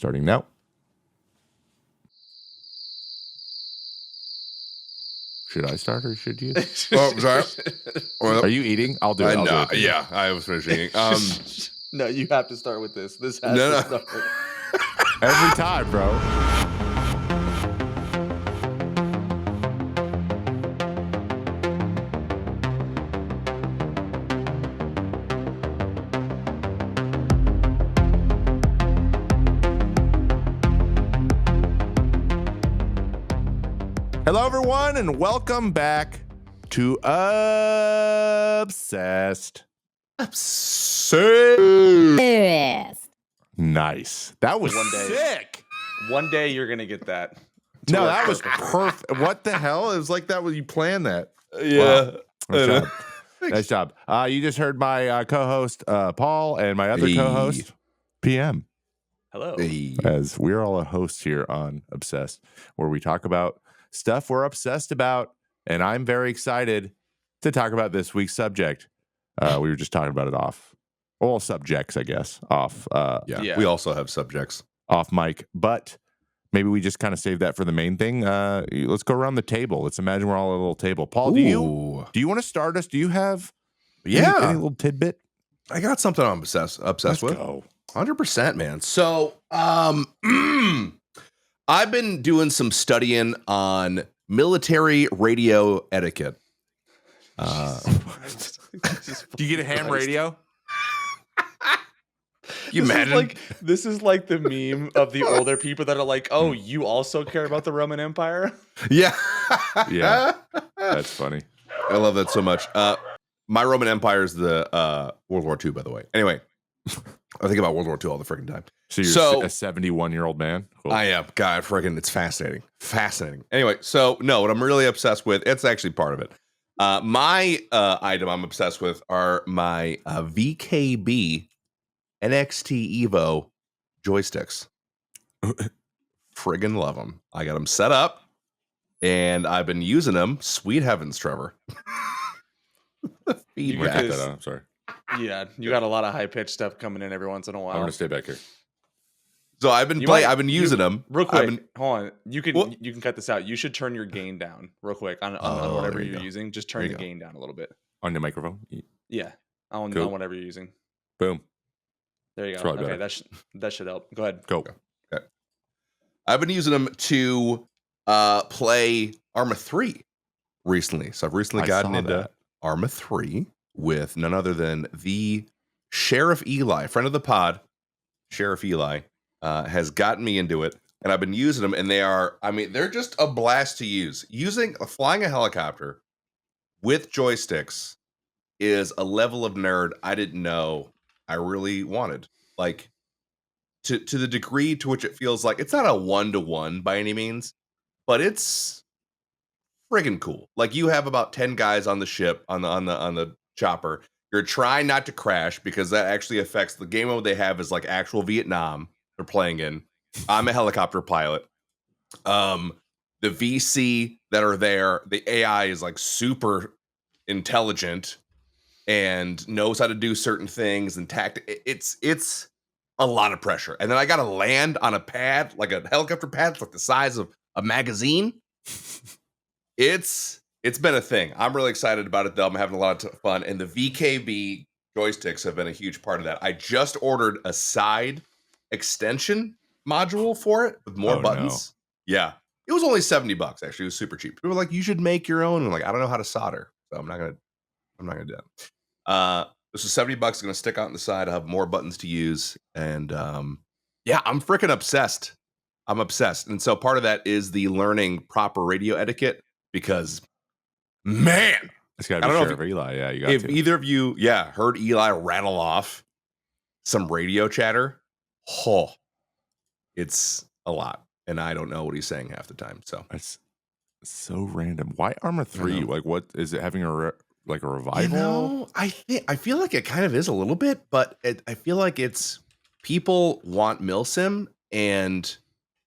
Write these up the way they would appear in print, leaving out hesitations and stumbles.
starting now. Should I start or should you? Oh, sorry. Are you eating? I'll do it. I'll do it. Yeah, I was finishing. No, you have to start with this. This has No. to start. Every time, bro. Hello, everyone, and welcome back to Obsessed. Nice. That was One day. sick. One day you're gonna get that. No, that was perfect. What the hell? It was like that when you planned that. Yeah. Wow. Nice job. Nice job. You just heard my co-host, Paul, and my other co-host, PM. Hello. As we're all a host here on Obsessed, where we talk about stuff we're obsessed about. And I'm very excited to talk about this week's subject. We were just talking about it off. All subjects, I guess, off. Yeah. We also have subjects. Off mic. But maybe we just kind of save that for the main thing. Let's go around the table. Let's imagine we're all at a little table. Paul, do you want to start us? Do you have any little tidbit? I got something I'm obsessed Let's with. go. 100%, man. So, I've been doing some studying on military radio etiquette. Do you get a ham radio? You imagine? This is like the meme of the older people that are like, "Oh, you also care about the Roman Empire?" Yeah. Yeah. That's funny. I love that so much. My Roman Empire is the World War II, by the way. Anyway, I think about World War II all the freaking time. So you're a 71-year-old man? Cool. I am. God, freaking, it's fascinating. Fascinating. Anyway, so no, what I'm really obsessed with, it's actually part of it. My item I'm obsessed with are my VKB NXT Evo joysticks. Friggin' love them. I got them set up, and I've been using them. Sweet heavens, Trevor. Feedback. I'm sorry. Yeah, you got a lot of high pitched stuff coming in every once in a while. I'm gonna stay back here. So I've been using them real quick. Hold on, you can cut this out. You should turn your gain down real quick on whatever you're using. Just turn the gain down a little bit On the microphone. Yeah, on whatever you're using. Boom. There you go. Okay, that should help. Go ahead. Go. Okay. I've been using them to play Arma 3 recently. So I've recently gotten into Arma 3 with none other than the Sheriff Eli, friend of the pod. Sheriff Eli has gotten me into it, and I've been using them, and they're just a blast to use. Flying a helicopter with joysticks is a level of nerd I didn't know I really wanted. Like, to the degree to which it feels like it's not a 1-to-1 by any means, but it's friggin' cool. Like, you have about 10 guys on the ship on the chopper. You're trying not to crash because that actually affects the game mode they have is like actual Vietnam they're playing in. I'm a helicopter pilot. The VC that are there, the AI is like super intelligent and knows how to do certain things and it's a lot of pressure. And then I got to land on a pad, like a helicopter pad, like the size of a magazine. It's been a thing. I'm really excited about it, though. I'm having a lot of fun. And the VKB joysticks have been a huge part of that. I just ordered a side extension module for it with more buttons. No. Yeah. It was only $70, actually. It was super cheap. People were like, you should make your own. I'm like, I don't know how to solder. So I'm not gonna do that. This is $70 going to stick out on the side. I have more buttons to use. And yeah, I'm freaking obsessed. I'm obsessed. And so part of that is the learning proper radio etiquette because man, it's got to be Sheriff Eli. Yeah, you got if either of you, heard Eli rattle off some radio chatter, it's a lot, and I don't know what he's saying half the time. So it's so random. Why Arma 3? Like, what is it having a revival? You know, I feel like it kind of is a little bit, but I feel like it's people want milsim, and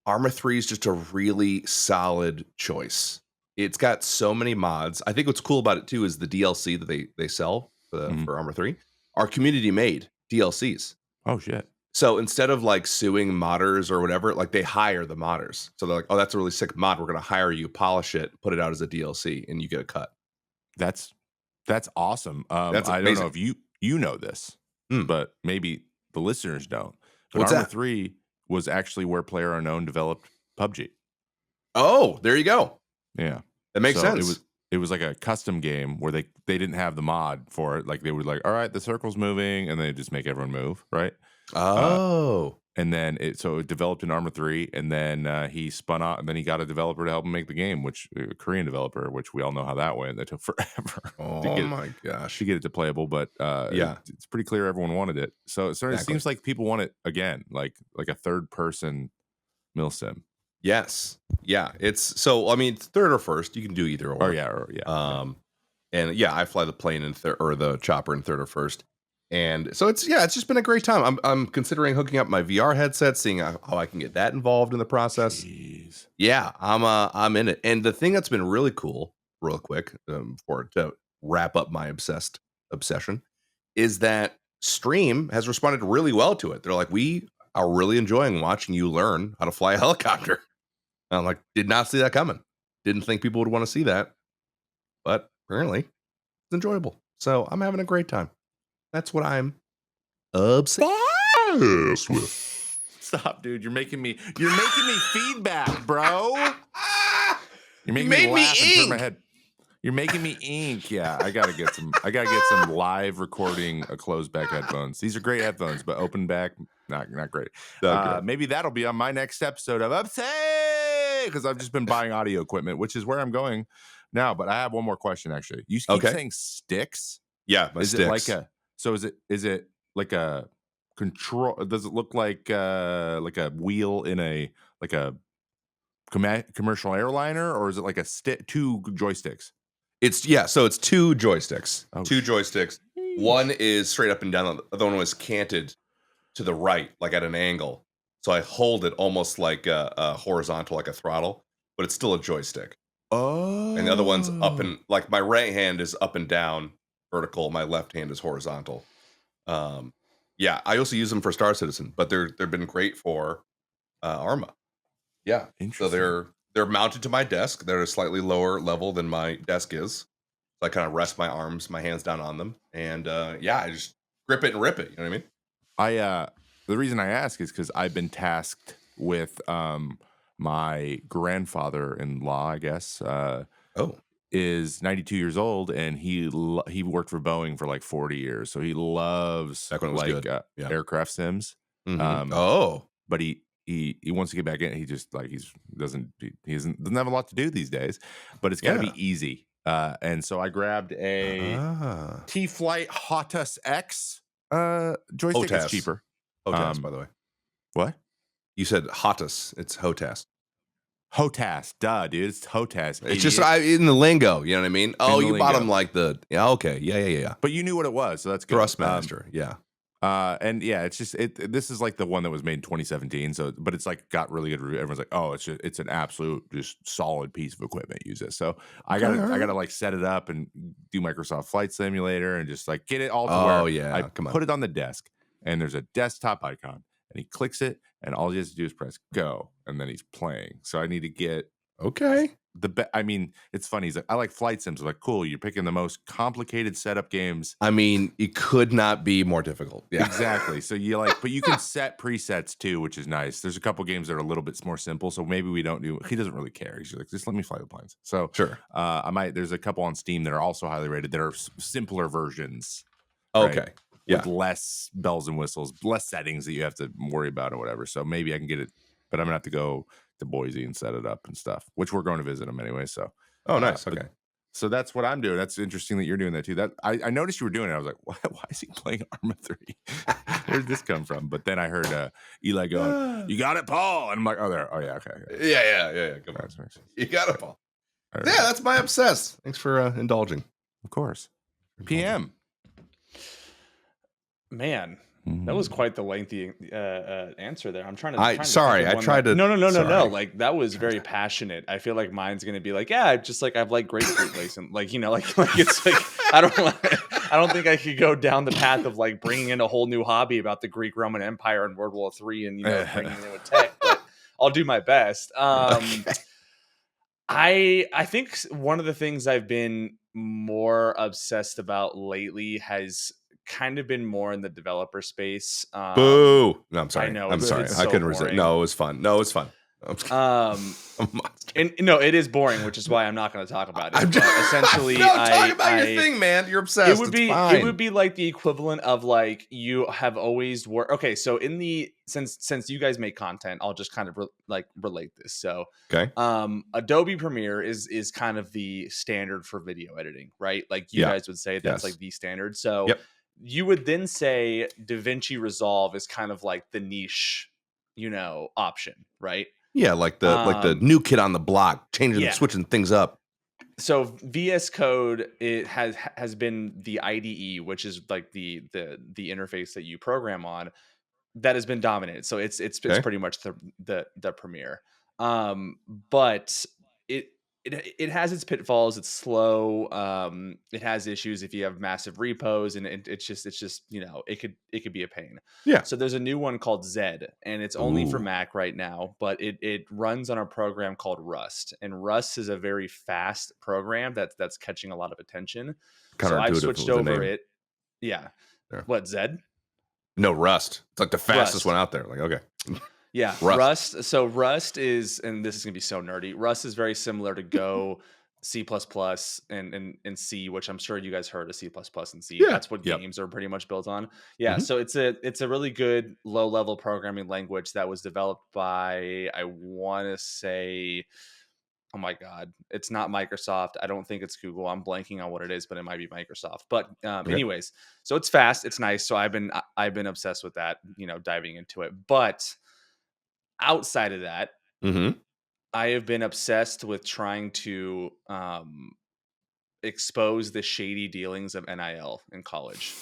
Arma 3 is just a really solid choice. It's got so many mods. I think what's cool about it too is the DLC that they sell for Arma 3 are community made DLCs. Oh shit. So instead of like suing modders or whatever, like they hire the modders. So they're like, oh, that's a really sick mod. We're going to hire you, polish it, put it out as a DLC, and you get a cut. That's awesome. That's I don't know if you know this, but maybe the listeners don't. But What's Arma that? 3 was actually where PlayerUnknown developed PUBG. Oh, there you go. Yeah. That makes sense. It was like a custom game where they didn't have the mod for it. Like they would like, all right, the circle's moving, and they just make everyone move, right? Oh. And then it developed in Arma 3, and then he spun out, and then he got a developer to help him make the game, which a Korean developer, which we all know how that went. That took forever. Oh my gosh. To get it to playable, but it's pretty clear everyone wanted it. So it seems like people want it again, like a third person milsim. Yes. Yeah. It's so, I mean, third or first, you can do either or. And yeah, I fly the plane in or the chopper in third or first. And so it's just been a great time. I'm considering hooking up my VR headset, seeing how I can get that involved in the process. Jeez. Yeah, I'm in it. And the thing that's been really cool, real quick, to wrap up my obsession, is that Stream has responded really well to it. They're like, we are really enjoying watching you learn how to fly a helicopter. And I'm like, did not see that coming. Didn't think people would want to see that. But apparently, it's enjoyable. So I'm having a great time. That's what I'm obsessed with. Stop, dude. You're making me feedback, bro. You're making me laugh and turn my head. You're making me ink. Yeah, I gotta get some live recording closed back headphones. These are great headphones, but open back, not great. Maybe that'll be on my next episode of Upsay, because I've just been buying audio equipment, which is where I'm going now. But I have one more question, actually. You keep saying sticks? Yeah, is sticks. It like is it like a control? Does it look like a wheel in a commercial airliner, or is it like two joysticks? So it's two joysticks. Two joysticks. One is straight up and down. The other one was canted to the right, like at an angle. So I hold it almost like a horizontal, like a throttle, but it's still a joystick. Oh. And the other one's up and like my right hand is up and down vertical. My left hand is horizontal. Yeah, I also use them for Star Citizen, but they've been great for Arma. Yeah. So they're mounted to my desk. They're a slightly lower level than my desk is. So I kind of rest my hands down on them. And I just grip it and rip it. You know what I mean? The reason I ask is because I've been tasked with my grandfather-in-law, I guess, is 92 years old, and he worked for Boeing for like 40 years. So he loves aircraft sims. Mm-hmm. But he wants to get back in. He just he doesn't have a lot to do these days, but it's got to be easy. And so I grabbed a T-Flight Hotus X joystick. It's cheaper. HOTAS, by the way. What? You said Hotus. It's HOTAS. HOTAS, duh, dude. It's HOTAS. It's just in the lingo. You know what I mean? Oh, you bought them like the okay, yeah. But you knew what it was, so that's good. Thrustmaster, yeah. And yeah, it's just this is like the one that was made in 2017. So, but it's like got really good review. Everyone's like, oh, it's an absolute just solid piece of equipment. Use it. So I gotta like set it up and do Microsoft Flight Simulator and just like get it all to where I put it on the desk, and there's a desktop icon, and he clicks it, and all he has to do is press go, and then he's playing. So I need to get I mean, it's funny. He's like, I like flight sims. I'm like, cool. You're picking the most complicated setup games. I mean, it could not be more difficult. Yeah, exactly. So you but you can set presets too, which is nice. There's a couple games that are a little bit more simple. So maybe we don't do. He doesn't really care. He's like, just let me fly the planes. So sure. There's a couple on Steam that are also highly rated. That are simpler versions. Okay. Right? With less bells and whistles, less settings that you have to worry about or whatever. So maybe I can get it, but I'm gonna have to go to Boise and set it up and stuff, which we're going to visit them anyway. So, nice. Okay. So that's what I'm doing. That's interesting that you're doing that too. That I noticed you were doing it. I was like, why is he playing Arma 3? Where's this come from? But then I heard Eli going, "You got it, Paul," and I'm like, "Oh, there. Oh, yeah, okay. Yeah. Come on, you got it, Paul." Yeah, that's my obsess. Thanks for indulging. Of course. PM. Man, that was quite the lengthy answer there. I'm trying to. I tried to. No. Like that was very passionate. I feel like mine's gonna be like, yeah, just like I've like grapefruit lace and like like it's like I don't don't think I could go down the path of like bringing in a whole new hobby about the Greek Roman Empire and World War III and bringing in a tech, but I'll do my best. I think one of the things I've been more obsessed about lately has kind of been more in the developer space. Boo! No, I'm sorry. I know I'm sorry. it's I so couldn't resist. boring. No, it was fun. No, it was fun. And no, it is boring, which is why I'm not going to talk about it. I'm But essentially, talk about your thing, man. You're obsessed. It would be like the equivalent of like you have always worked. Okay, so since you guys make content, I'll just kind of relate this. So, okay, Adobe Premiere is kind of the standard for video editing, right? Like you guys would say that's like the standard. So you would then say DaVinci Resolve is kind of like the niche, option, right? Yeah, like the new kid on the block, switching things up. So VS Code, it has been the IDE, which is like the interface that you program on, that has been dominated. So it's pretty much the Premiere. But it has its pitfalls. It's slow. It has issues if you have massive repos, and it's just it could be a pain. Yeah. So there's a new one called Zed, and it's only for Mac right now, but it runs on a program called Rust, and Rust is a very fast program that's catching a lot of attention. So I've switched over it. Yeah. There. What, Zed? No, Rust. It's like the fastest one out there. Like, okay. Yeah, Rust. So Rust is, and this is gonna be so nerdy. Rust is very similar to Go, C++, and C, which I'm sure you guys heard of C++ and C. Yeah. That's what games are pretty much built on. Yeah, mm-hmm. So it's a really good low level programming language that was developed by, I want to say, oh my God, it's not Microsoft. I don't think it's Google. I'm blanking on what it is, but it might be Microsoft. But anyways, so it's fast, it's nice. So I've been obsessed with that, diving into it. But outside of that, mm-hmm. I have been obsessed with trying to expose the shady dealings of NIL in college.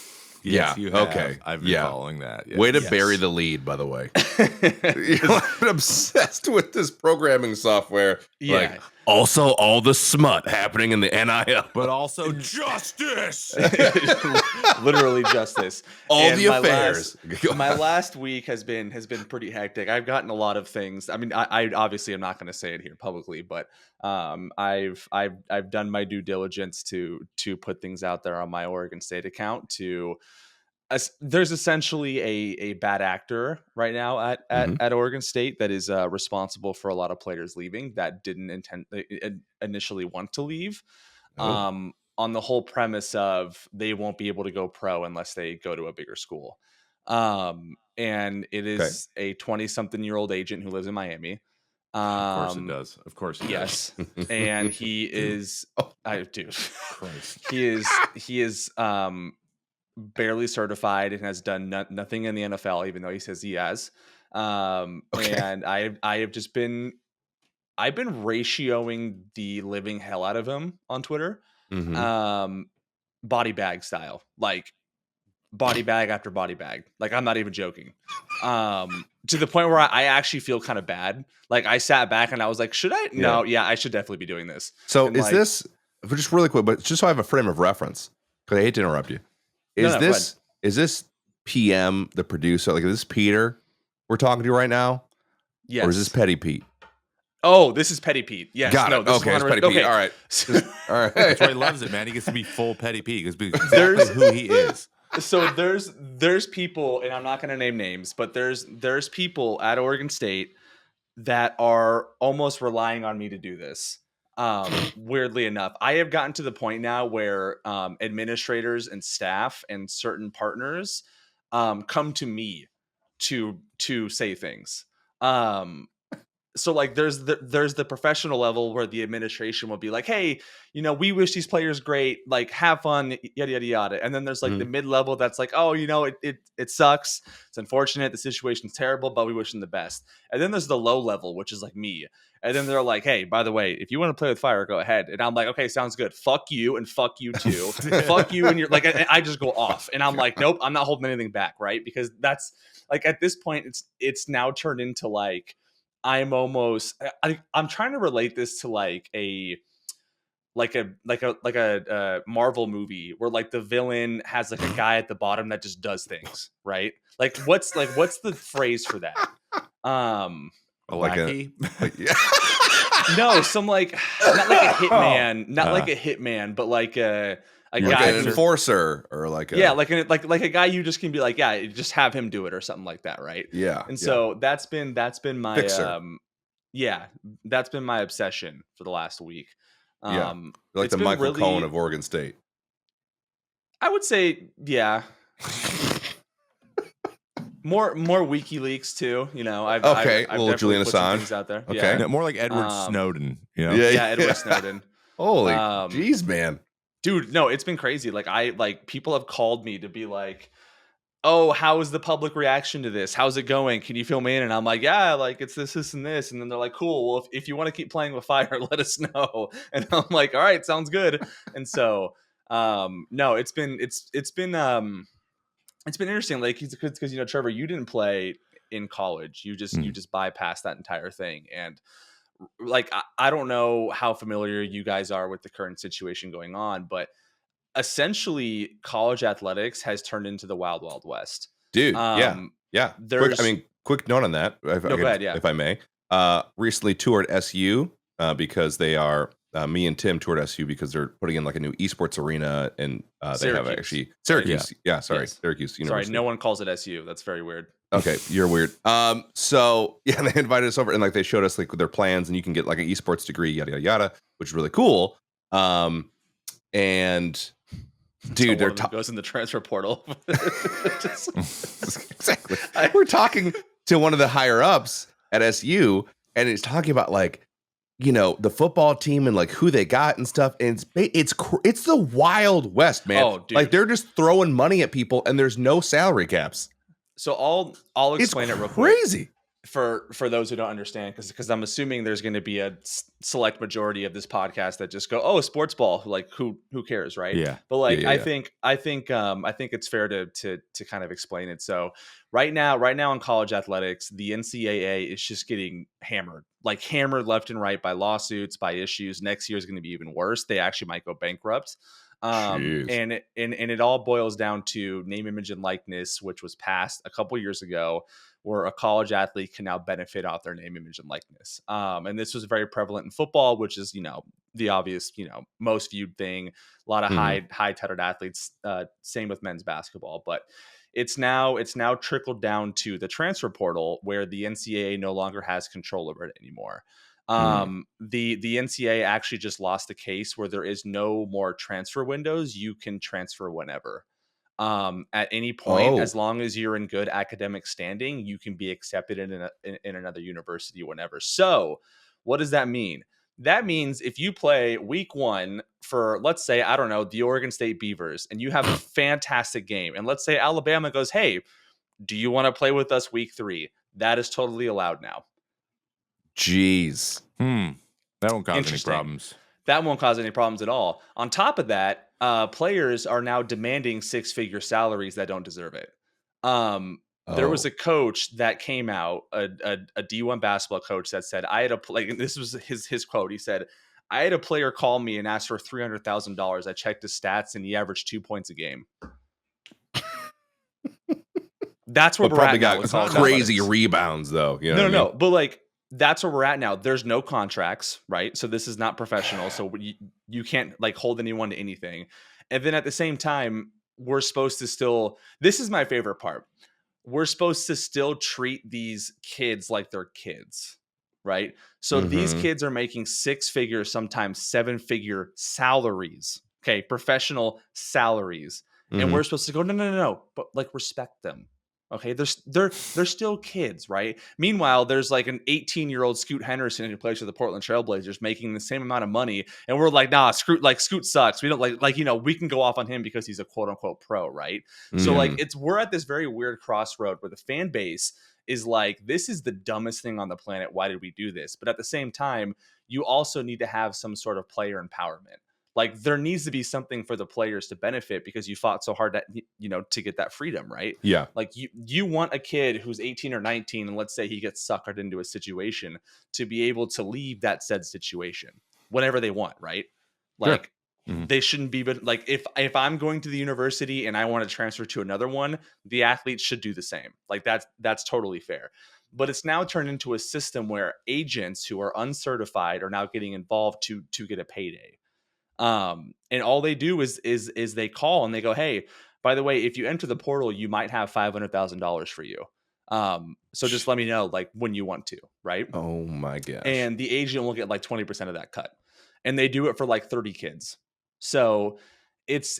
Yes, you have. Okay. I've been following that. Yes. Way to bury the lead, by the way. I've been obsessed with this programming software. Yeah. Like, also all the smut happening in the NIL. But also justice. Literally justice. All the affairs. My last week has been pretty hectic. I've gotten a lot of things. I mean, I obviously am not going to say it here publicly, but I've done my due diligence to put things out there on my Oregon State account to there's essentially a bad actor right now at Oregon State that is responsible for a lot of players leaving that didn't initially want to leave, on the whole premise of they won't be able to go pro unless they go to a bigger school. And it is a 20-something-year-old agent who lives in Miami. Of course it does. Of course it does. And he is Christ. He is barely certified and has done nothing in the NFL, even though he says he has. And I've been ratioing the living hell out of him on Twitter, body bag style, like body bag after body bag. Like, I'm not even joking. To the point where I actually feel kind of bad. Like, I sat back and I was like, should I? No, I should definitely be doing this. So and this, just really quick, but just so I have a frame of reference, because I hate to interrupt you. Is this PM, the producer? Like, is this Peter we're talking to right now? Yes. Or is this Petty Pete? Oh, this is Petty Pete. Yes. Got it. Okay, it's Petty Pete. All right. All right. That's why he loves it, man. He gets to be full Petty Pete because exactly who he is. So there's people, and I'm not going to name names, but there's people at Oregon State that are almost relying on me to do this. Weirdly enough, I have gotten to the point now where administrators and staff and certain partners come to me to say things. So like there's the professional level where the administration will be like, hey, we wish these players great, like have fun, yada yada yada. And then there's like the mid-level that's like, oh, it sucks, it's unfortunate, the situation's terrible, but we wish them the best. And then there's the low level, which is like me. And then they're like, hey, by the way, if you want to play with fire, go ahead. And I'm like, okay, sounds good. Fuck you and fuck you too. Fuck you and you're like, I just go off. And I'm like, nope, I'm not holding anything back, right? Because that's like at this point, it's now turned into like I'm trying to relate this to like a like a Marvel movie where like the villain has like a guy at the bottom that just does things, right? Like what's the phrase for that? Like yeah. No, some like not like a hitman, not like a hitman, but like a like guy an enforcer or like a like a guy you just can be like, yeah, just have him do it or something like that, right? Yeah. And so that's been my Fixer. yeah, that's been my obsession for the last week. Yeah. You're like the Michael Cohen of Oregon State. I would say, yeah. More WikiLeaks too, you know. I've little Julian Assange things out there. Okay, yeah. No, more like Edward Snowden. You know? Yeah, Edward Snowden. Holy jeez, man, dude, no, it's been crazy. Like people have called me to be like, oh, how is the public reaction to this? How's it going? Can you fill me in? And I'm like, yeah, like it's this and this. And then they're like, cool. Well, if you want to keep playing with fire, let us know. And I'm like, all right, sounds good. And so, no, it's been interesting. Like, because you know, Trevor, you didn't play in college. You just bypassed that entire thing. And like, I don't know how familiar you guys are with the current situation going on, but essentially college athletics has turned into the wild west, dude. Yeah. Quick note on that. Go ahead. Yeah, if I may. Recently toured SU because they are me and Tim toured SU because they're putting in like a new esports arena, and they have actually Syracuse. Yeah, sorry, yes. Syracuse University. Sorry, no one calls it SU. That's very weird. Okay, you're weird. So yeah, they invited us over and like they showed us like their plans, and you can get like an esports degree, yada yada yada, which is really cool. And dude, they're goes in the transfer portal. Exactly. We're talking to one of the higher ups at SU, and it's talking about like, you know, the football team and like who they got and stuff. And it's the Wild West, man. Oh, dude. Like they're just throwing money at people, and there's no salary caps. So I'll explain it real quick. Crazy. For those who don't understand, because I'm assuming there's going to be a select majority of this podcast that just go, oh, sports ball, like who cares, right? Yeah. But like I think it's fair to kind of explain it. So right now in college athletics, the NCAA is just getting hammered left and right by lawsuits, by issues. Next year is going to be even worse. They actually might go bankrupt. And it all boils down to name, image, and likeness, which was passed a couple years ago, where a college athlete can now benefit off their name, image, and likeness. And this was very prevalent in football, which is, you know, the obvious, you know, most viewed thing. A lot of high touted athletes. Same with men's basketball, but it's now trickled down to the transfer portal, where the NCAA no longer has control over it anymore. The NCAA actually just lost a case where there is no more transfer windows. You can transfer whenever. At any point, as long as you're in good academic standing, you can be accepted in another university whenever. So what does that mean? That means if you play week 1 for, let's say, I don't know, the Oregon State Beavers, and you have a fantastic game, and let's say Alabama goes, hey, do you want to play with us week 3? That is totally allowed now. Jeez. That won't cause any problems. That won't cause any problems at all. On top of that, players are now demanding 6-figure salaries that don't deserve it. There was a coach that came out, a D1 basketball coach, that said, I had a play. This was his quote. He said, I had a player call me and ask for $300,000. I checked his stats and he averaged 2 points a game. That's where we're at now. It's got crazy rebounds though. You know no. But like, that's where we're at now. There's no contracts, right? So this is not professional. So you can't like hold anyone to anything. And then at the same time, we're supposed to still, this is my favorite part. We're supposed to still treat these kids like they're kids, right? So these kids are making 6-figure, sometimes 7-figure salaries. Okay. Professional salaries. And we're supposed to go, no, but like respect them. Okay, they're still kids, right? Meanwhile, there's like an 18-year-old Scoot Henderson who plays for the Portland Trailblazers making the same amount of money, and we're like, nah, Scoot sucks. We don't like you know, we can go off on him because he's a quote unquote pro, right? So like we're at this very weird crossroad where the fan base is like, this is the dumbest thing on the planet. Why did we do this? But at the same time, you also need to have some sort of player empowerment. Like there needs to be something for the players to benefit because you fought so hard to get that freedom, right? Yeah. Like you want a kid who's 18 or 19, and let's say he gets suckered into a situation, to be able to leave that said situation whenever they want, right? Like Mhm. they shouldn't be, but like if I'm going to the university and I want to transfer to another one, the athletes should do the same. Like that's totally fair. But it's now turned into a system where agents who are uncertified are now getting involved to get a payday. And all they do is they call and they go, hey, by the way, if you enter the portal, you might have $500,000 for you. So just let me know like when you want to, right? Oh my gosh. And the agent will get like 20% of that cut. And they do it for like 30 kids. So it's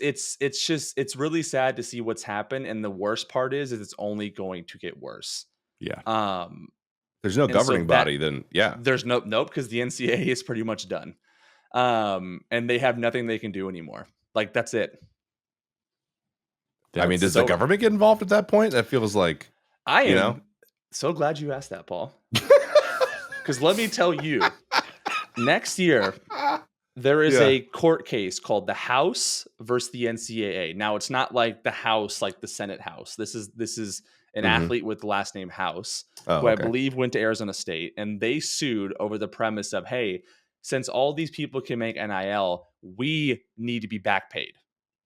really sad to see what's happened. And the worst part is it's only going to get worse. Yeah. There's no governing body then. Yeah. There's nope, because the NCAA is pretty much done. And they have nothing they can do anymore. Like that's it. I mean, does the government get involved at that point? That feels like I am so glad you asked that, Paul. Because let me tell you, next year there is a court case called the House versus the NCAA. Now it's not like the House, like the Senate House. This is an athlete with the last name House, who I believe went to Arizona State, and they sued over the premise of, hey, since all these people can make NIL, we need to be back paid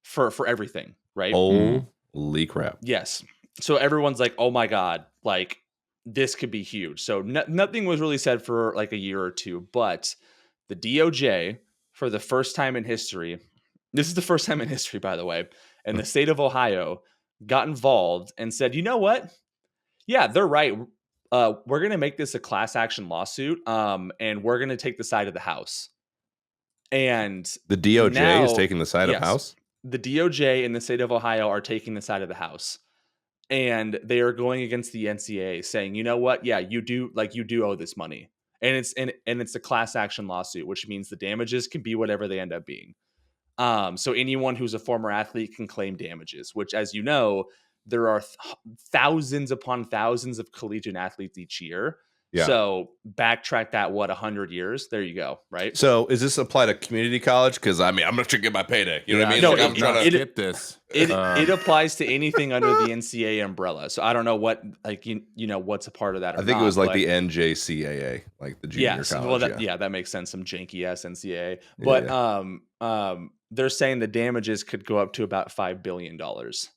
for everything, right? Holy crap. Yes. So everyone's like, oh my God, like this could be huge. So nothing was really said for like a year or two, but the DOJ, for the first time in history, this is the first time in history, by the way, and the state of Ohio got involved and said, you know what? Yeah, they're right. We're going to make this a class action lawsuit, and we're going to take the side of the House. And the DOJ is taking the side of House? The DOJ in the state of Ohio are taking the side of the House. And they are going against the NCAA saying, you know what? Yeah, you do owe this money. And it's a class action lawsuit, which means the damages can be whatever they end up being. So anyone who's a former athlete can claim damages, which, as you know, there are thousands upon thousands of collegiate athletes each year. Yeah. So backtrack that, 100 years? There you go, right? So is this apply to community college? Because I mean, I'm not trying to get my payday. You know what I mean? No, I'm trying to skip this. It applies to anything under the NCAA umbrella. So I don't know what, like, you know, what's a part of that. I think it was like the NJCAA, like the junior college. Well, that makes sense. Some janky ass NCAA, but they're saying the damages could go up to about $5 billion. Can't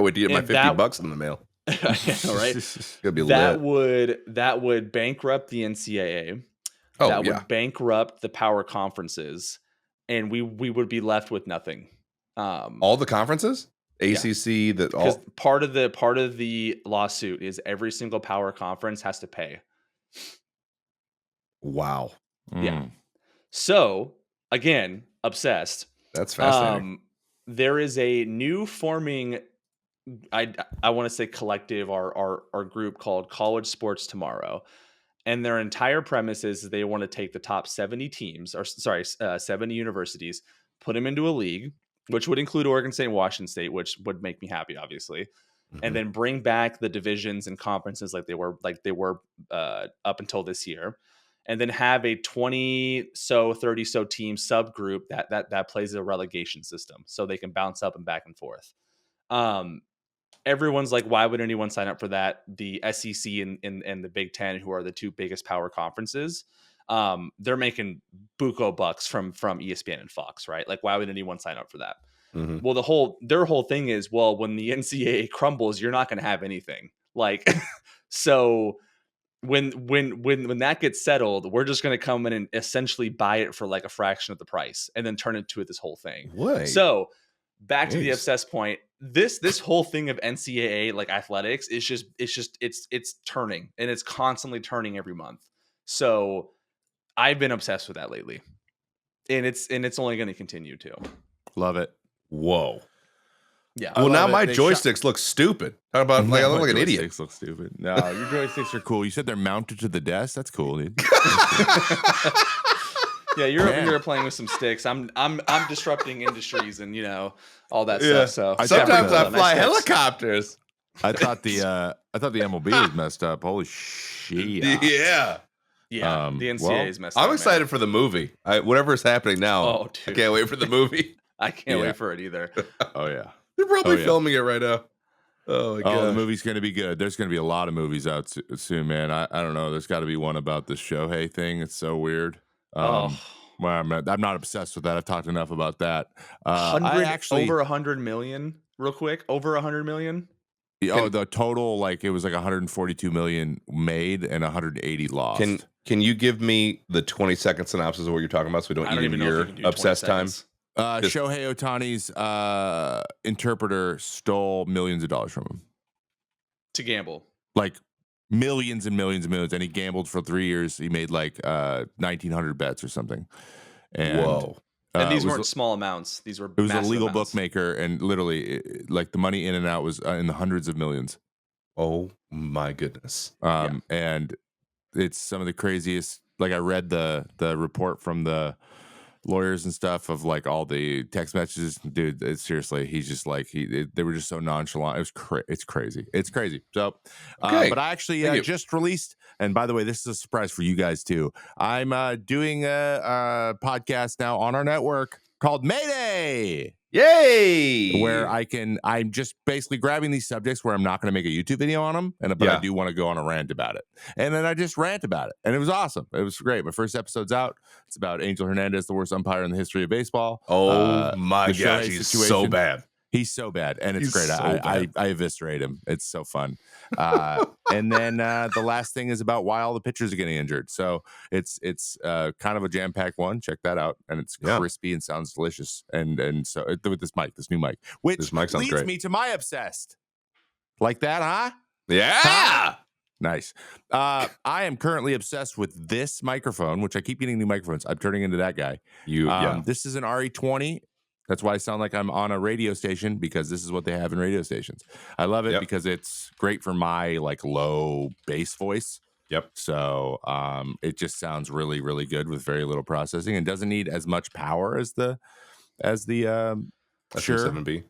wait to get my $50 in the mail. Know, right? Be that would bankrupt the NCAA. Would bankrupt the power conferences, and we would be left with nothing. All the conferences, ACC, that all part of the lawsuit is every single power conference has to pay. Wow. Yeah. So again, obsessed. That's fascinating. There is a new forming, I want to say collective, our group called College Sports Tomorrow, and their entire premise is they want to take the top 70 teams, 70 universities, put them into a league, which would include Oregon State and Washington State, which would make me happy, obviously, and then bring back the divisions and conferences like they were up until this year, and then have a 30 team subgroup that plays a relegation system, so they can bounce up and back and forth. Everyone's like, why would anyone sign up for that? The SEC and the Big Ten, who are the two biggest power conferences, they're making buco bucks from ESPN and Fox, right? Like, why would anyone sign up for that? Well, their whole thing is, well, when the NCAA crumbles, you're not going to have anything. Like, so when that gets settled, we're just going to come in and essentially buy it for like a fraction of the price, and then turn into this whole thing. What? So back to the obsessed point. This whole thing of NCAA like athletics is it's turning, and it's constantly turning every month. So I've been obsessed with that lately, and it's only going to continue to. Love it. Whoa. Yeah. Well, now my joysticks look stupid. How about I look like an idiot? Joysticks look stupid. No, your joysticks are cool. You said they're mounted to the desk. That's cool, dude. Yeah, you're over here playing with some sticks. I'm disrupting industries and all that stuff. So sometimes I fly helicopters. I thought the MLB was messed up. Holy shit! Yeah. Yeah, the NCAA is messed up. I'm excited for the movie. Whatever is happening now. Oh, dude. I can't wait for the movie. I can't wait for it either. Oh yeah, they're probably filming it right now. Oh my god, the movie's gonna be good. There's gonna be a lot of movies out soon, man. I don't know. There's got to be one about the Shohei thing. It's so weird. Well, I'm not obsessed with that. I've talked enough about that. I actually over 100 million, real quick. Over 100 million. the total, like, it was like 142 million made and 180 lost. Can you give me the 20-second synopsis of what you're talking about, so we don't eat into your obsessed time? Shohei Ohtani's interpreter stole millions of dollars from him to gamble, like millions and millions and millions, and he gambled for 3 years. He made like 1,900 bets or something. And, whoa! And these weren't small amounts; these were. It was a legal amounts. bookmaker, and literally, like, the money in and out was in the hundreds of millions. Oh my goodness! And it's some of the craziest. Like, I read the report from the lawyers and stuff of like all the text messages. Dude, it's seriously, he's just like they were just so nonchalant. It was it's crazy. So but I actually just released, and by the way, this is a surprise for you guys too. I'm doing a podcast now on our network called Mayday. Yay! Where I'm just basically grabbing these subjects where I'm not going to make a YouTube video on them, but I do want to go on a rant about it. And then I just rant about it. And it was awesome. It was great. My first episode's out. It's about Angel Hernandez, the worst umpire in the history of baseball. Oh my gosh, he's so bad. He's so bad, and it's great. So I eviscerate him. It's so fun. And then the last thing is about why all the pitchers are getting injured. So it's kind of a jam-packed one. Check that out, and it's crispy and sounds delicious. And so with this new mic, which this mic sounds leads great. me to my obsessed. Like that, huh? Yeah. Huh? Nice. I am currently obsessed with this microphone, which I keep getting new microphones. I'm turning into that guy. This is an RE20. That's why I sound like I'm on a radio station, because this is what they have in radio stations. I love it because it's great for my like low bass voice. Yep. So it just sounds really, really good with very little processing, and doesn't need as much power as the Shure 7B.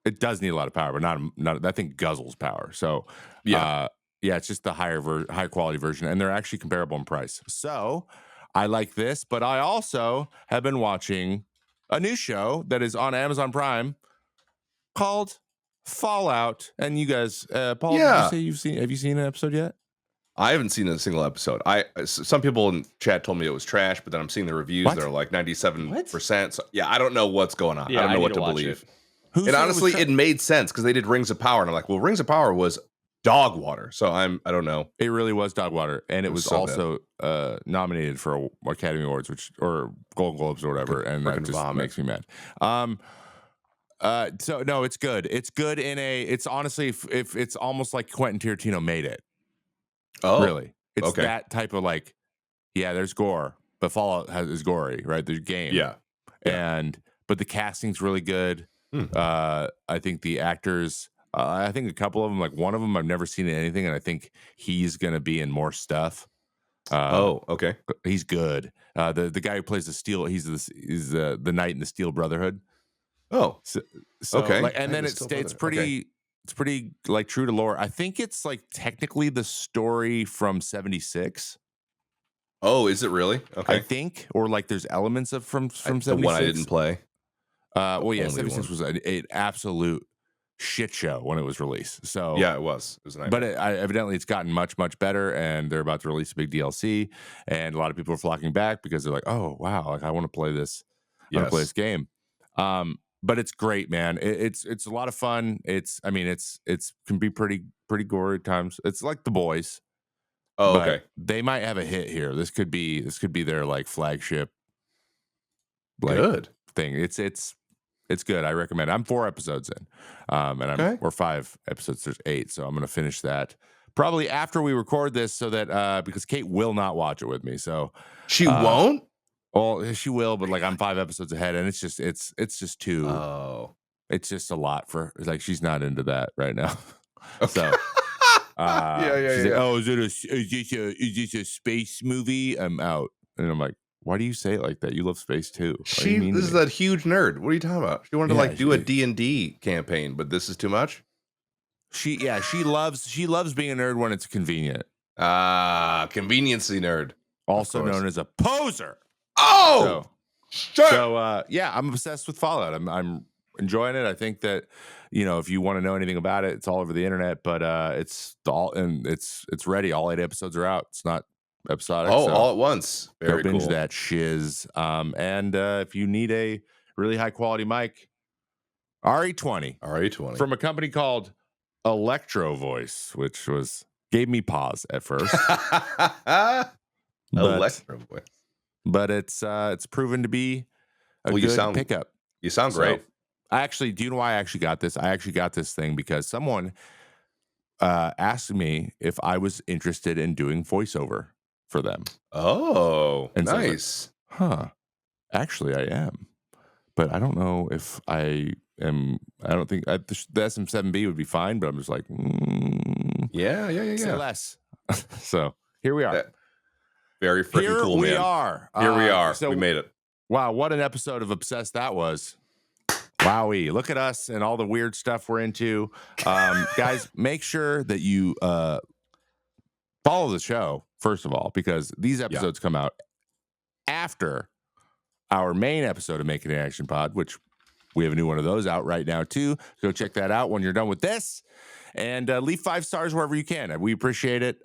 It does need a lot of power, but not that thing guzzles power. So it's just the high quality version, and they're actually comparable in price. So I like this, but I also have been watching a new show that is on Amazon Prime called Fallout. And you guys, Paul, did you say have you seen an episode yet? I haven't seen a single episode. Some people in chat told me it was trash, but then I'm seeing the reviews. They're like 97%. So, I don't know what's going on. I don't know what to believe. And honestly, it made sense because they did Rings of Power, and I'm like, well, Rings of Power was dog water. So I don't know. It really was dog water, and it was so also nominated for Academy Awards, or Golden Globes or whatever, and that just makes me mad. So no, it's good. It's good it's honestly, if it's almost like Quentin Tarantino made it. Oh, really? It's that type of like, there's gore, but Fallout is gory, right? There's game, but the casting's really good. I think the actors. I think a couple of them, like one of them, I've never seen in anything, and I think he's gonna be in more stuff. He's good. The guy who plays the Steel, he's the knight in the Steel Brotherhood. Oh, so like, and then it's pretty like true to lore. I think it's like technically the story from 76. Oh, is it really? Okay, I think, or like there's elements of from 76. The one I didn't play. 76 was an absolute shit show when it was released. So it was a nightmare. But evidently it's gotten much better, and they're about to release a big DLC, and a lot of people are flocking back because they're like, oh wow, like I want to play this. I want to play this game. But it's great, man. It's a lot of fun. It's can be pretty gory at times. It's like The Boys. Oh, okay. They might have a hit here. This could be their like flagship good thing. It's good. I recommend it. I'm 4 episodes in. And or 5 episodes. There's 8. So I'm going to finish that probably after we record this, so that because Kate will not watch it with me. So she won't? Well, she will, but like I'm 5 episodes ahead, and it's just too. Oh, it's just a lot for like she's not into that right now. Okay. So she's like, oh, is this a space movie? I'm out, and I'm like, why do you say it like that? You love space too. This is a huge nerd. What are you talking about? She wanted to do a D&D campaign, but this is too much. She loves being a nerd when it's convenient. Conveniency nerd, also known as a poser. Oh, so I'm obsessed with Fallout. I'm enjoying it. I think that if you want to know anything about it, it's all over the internet. But it's ready. All 8 episodes are out. It's not episodic. Oh, so all at once. Very go binge cool. that shiz. And if you need a really high quality mic, RE20 from a company called Electro Voice, which gave me pause at first. Electro voice. But it's proven to be a good pickup. You sound great. Do you know why I actually got this? I actually got this thing because someone asked me if I was interested in doing voiceover for them. Oh, and nice. So actually, I am. But I don't know if I am. I don't think the SM7B would be fine, but I'm just like, yeah. Say less. So here we are. Very freaking cool, man. Here we are. So we made it. Wow, what an episode of Obsessed that was. Wowie. Look at us and all the weird stuff we're into. Guys, make sure that you follow the show, first of all, because these episodes come out after our main episode of Making an Action Pod, which we have a new one of those out right now, too. Go check that out when you're done with this. And leave 5 stars wherever you can. We appreciate it.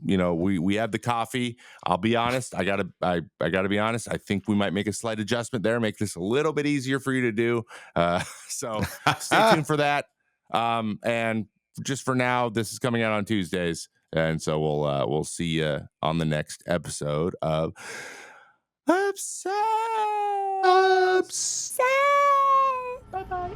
We have the coffee. I'll be honest. I gotta be honest. I think we might make a slight adjustment there, make this a little bit easier for you to do. So stay tuned for that. And just for now, this is coming out on Tuesdays, and so we'll see you on the next episode of Obsessed. Bye bye.